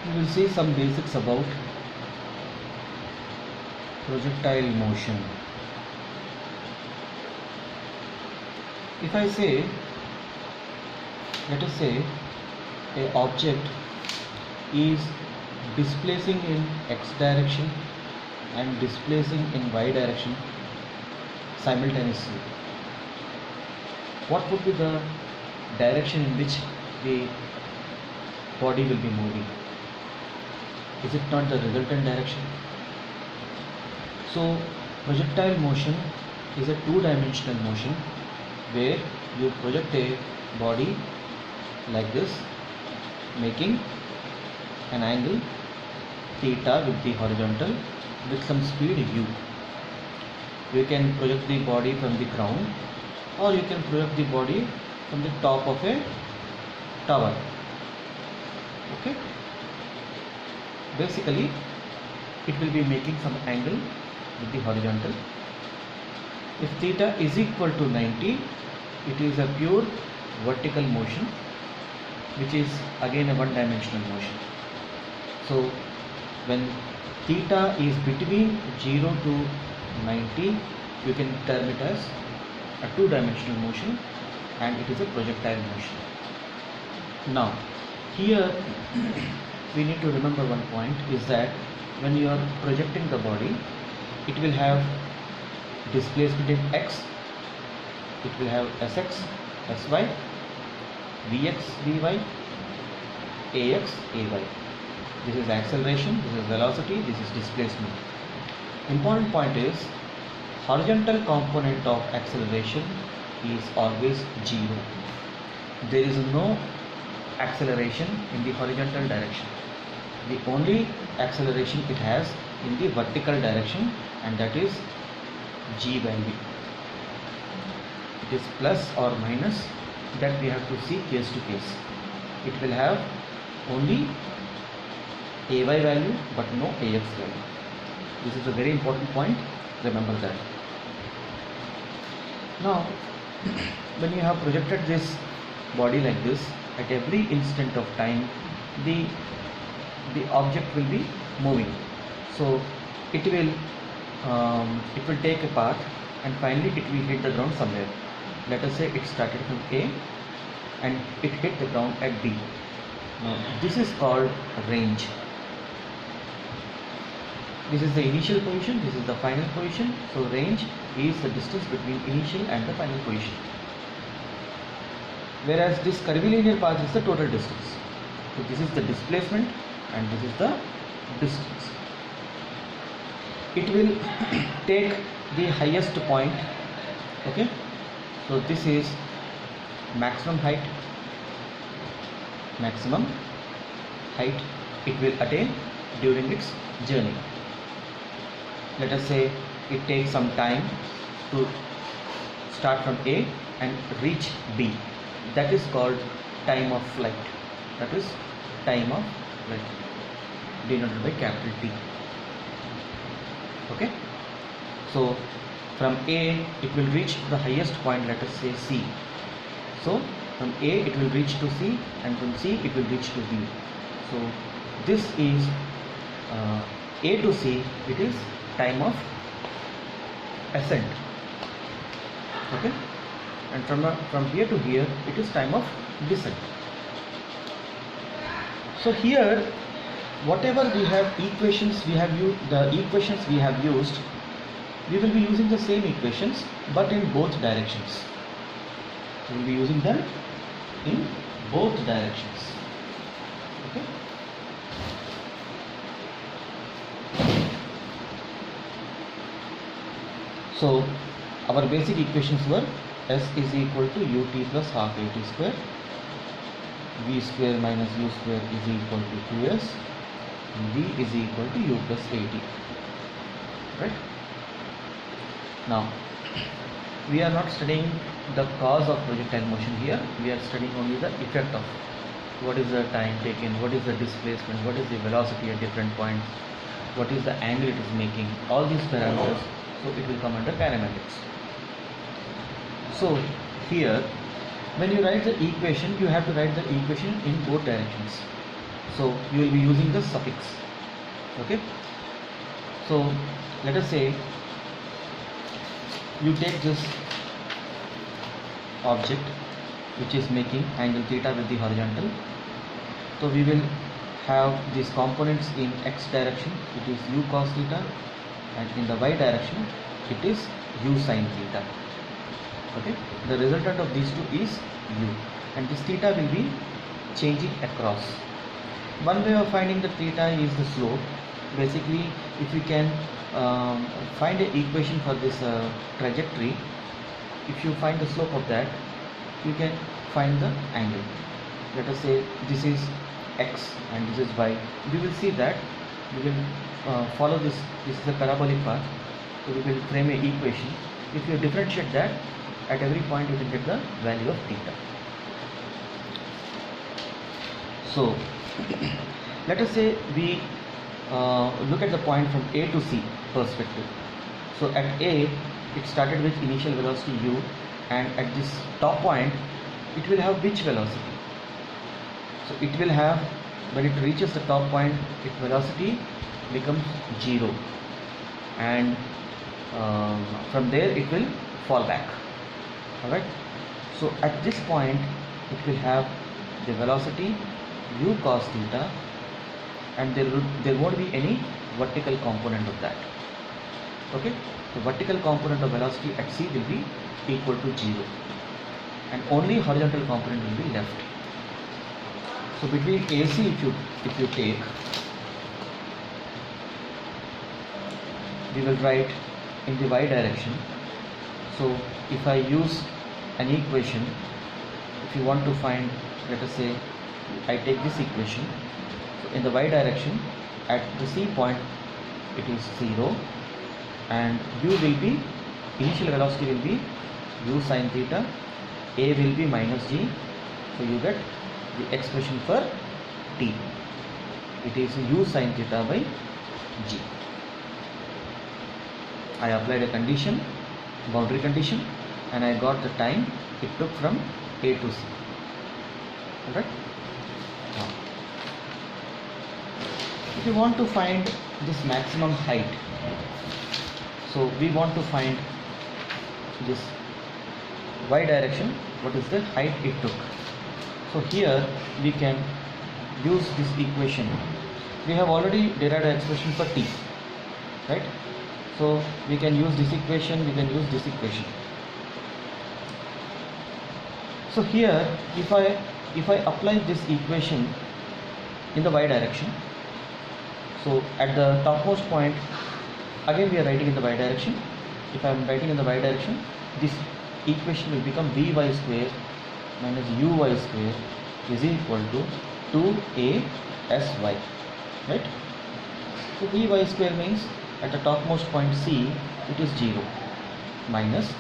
We will see some basics about projectile motion. If I say, let us say a object is displacing in x direction and displacing in y direction simultaneously, what would be the direction in which the body will be moving? Is it not the resultant direction? So projectile motion is a two-dimensional motion where you project a body like this, making an angle theta with the horizontal with some speed u. You can project the body from the ground, or you can project the body from the top of a tower. Okay, basically it will be making some angle with the horizontal. If theta is equal to 90, it is a pure vertical motion, which is again a one-dimensional motion. So when theta is between 0 to 90, you can term it as a two-dimensional motion, and it is a projectile motion. Now here we need to remember one point, is that when you are projecting the body, it will have displacement in x, it will have sx, sy, vx, vy, ax, ay. This is acceleration, this is velocity, this is displacement. Important point is, horizontal component of acceleration is always 0. There is no acceleration in the horizontal direction. The only acceleration it has in the vertical direction, and that is g value. It is plus or minus, that we have to see case to case. It will have only ay value but no ax value. This is a very important point, remember that. Now when you have projected this body like this, at every instant of time the object will be moving. So it will take a path, and finally it will hit the ground somewhere. Let us say it started from A and it hit the ground at B. Now this is called range. This is the initial position, this is the final position. So range is the distance between initial and the final position, whereas this curvilinear path is the total distance. So this is the displacement and this is the distance. It will take the highest point. Okay, so this is maximum height it will attain during its journey. Let us say it takes some time to start from A and reach B. That is called time of flight. That is time of flight, denoted by capital T. Okay, so from A it will reach the highest point, let us say C. So from A it will reach to C, and from C it will reach to B. So this is A to C, it is time of ascent. Okay, and from here to here it is time of descent. So here whatever we have equations we have used, the equations we have used, we will be using the same equations but in both directions. We will be using them in both directions. Okay. So our basic equations were S is equal to ut plus half at square, v square minus u square is equal to 2s, v is equal to u plus at. Right? Now we are not studying the cause of projectile motion here, we are studying only the effect of what is the time taken, what is the displacement, what is the velocity at different points, what is the angle it is making, all these parameters. So it will come under kinematics. So here when you write the equation, you have to write the equation in both directions. So you will be using the suffix. Okay, so let us say you take this object which is making angle theta with the horizontal. So we will have these components in x direction, it is u cos theta, and in the y direction it is u sin theta. Okay, the resultant of these two is u, and this theta will be changing across. One way of finding the theta is the slope. Basically, if you can find an equation for this trajectory, if you find the slope of that, you can find the angle. Let us say this is x and this is y. We will see that we will follow this. This is a parabolic path, so we will frame an equation. If you differentiate that, at every point you can get the value of theta. So let us say we look at the point from A to C perspective. So at A it started with initial velocity u, and at this top point it will have which velocity? So it will have, when it reaches the top point, its velocity becomes 0, and from there it will fall back. Alright, so at this point it will have the velocity u cos theta, and there won't be any vertical component of that. Okay, the vertical component of velocity at C will be equal to 0, and only horizontal component will be left. So between AC, if you take, we will write in the y direction. So if I use an equation, if you want to find, let us say I take this equation. So in the y direction, at the C point it is 0, and u will be, initial velocity will be u sin theta, a will be minus g, so you get the expression for t, it is u sin theta by g. I applied a condition, boundary condition, and I got the time it took from A to C. Alright. Now, if you want to find this maximum height, so we want to find this y direction, what is the height it took. So here we can use this equation. We have already derived an expression for t, right? So we can use this equation, we can use this equation. So here if I apply this equation in the y direction, so at the topmost point, again we are writing in the y direction. If I am writing in the y direction, this equation will become vy square minus uy square is equal to 2asy, right? So vy square means at the topmost point C it is 0, minus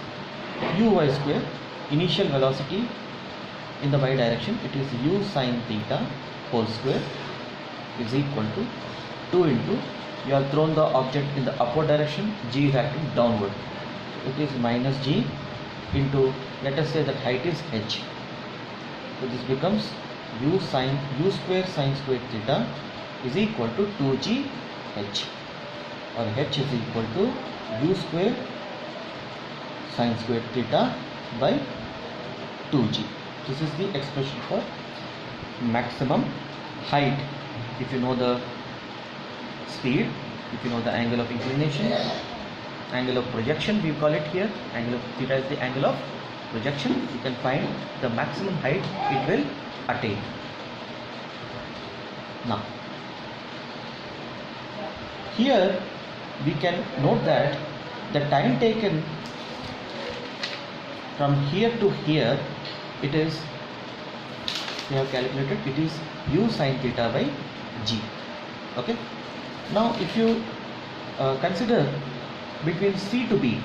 uy square, initial velocity in the y direction it is u sin theta whole square is equal to 2 into, you have thrown the object in the upward direction, g is acting downward, it is minus g into, let us say that height is h, so this becomes u square sin square theta is equal to 2g h, or h is equal to u square sin square theta by 2g. This is the expression for maximum height. If you know the speed, if you know the angle of inclination, angle of projection we call it here, angle of theta is the angle of projection, you can find the maximum height it will attain. Now here we can note that the time taken from here to here, it is, we have calculated, it is u sin theta by g. Okay, now if you consider between C to B,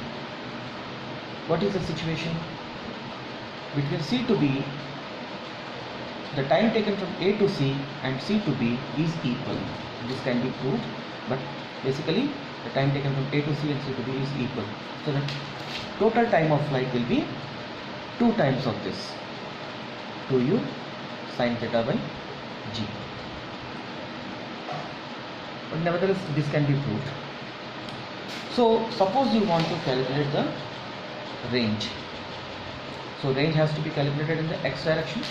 what is the situation? Between C to B, the time taken from A to C and C to B is equal. This can be proved, but basically the time taken from A to C and C to B is equal. So the total time of flight will be 2 times of this, 2u sin theta by g. but nevertheless this can be proved. So suppose you want to calculate the range. So range has to be calculated in the x direction.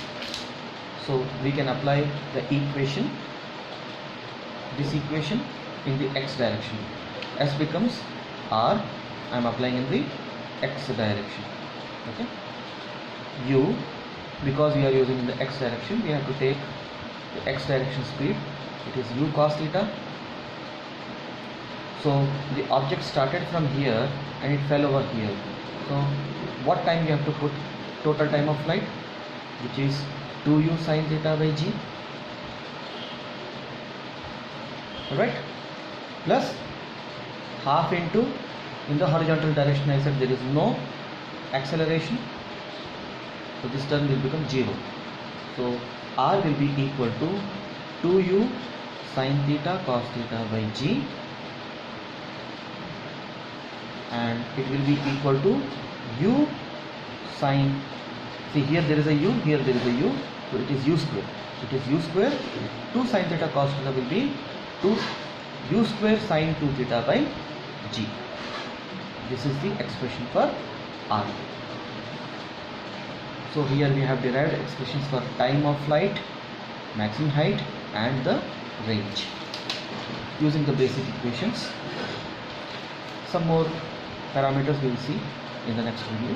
So we can apply the equation, this equation in the x direction. S becomes R, I am applying in the x direction. Okay. U, because we are using in the x direction, we have to take the x direction speed. It is u cos theta. So the object started from here and it fell over here. So what time you have to put? Total time of flight, which is 2u sin theta by g, right, plus half into, in the horizontal direction I said there is no acceleration, so this term will become 0. So r will be equal to 2u sin theta cos theta by g, and it will be equal to u sin, see here there is a u, here there is a u, so it is u square. It is u square. 2 sin theta cos theta will be 2 u square sin 2 theta by g. This is the expression for r. So here we have derived expressions for time of flight, maximum height and the range using the basic equations. Some more parameters we will see in the next video.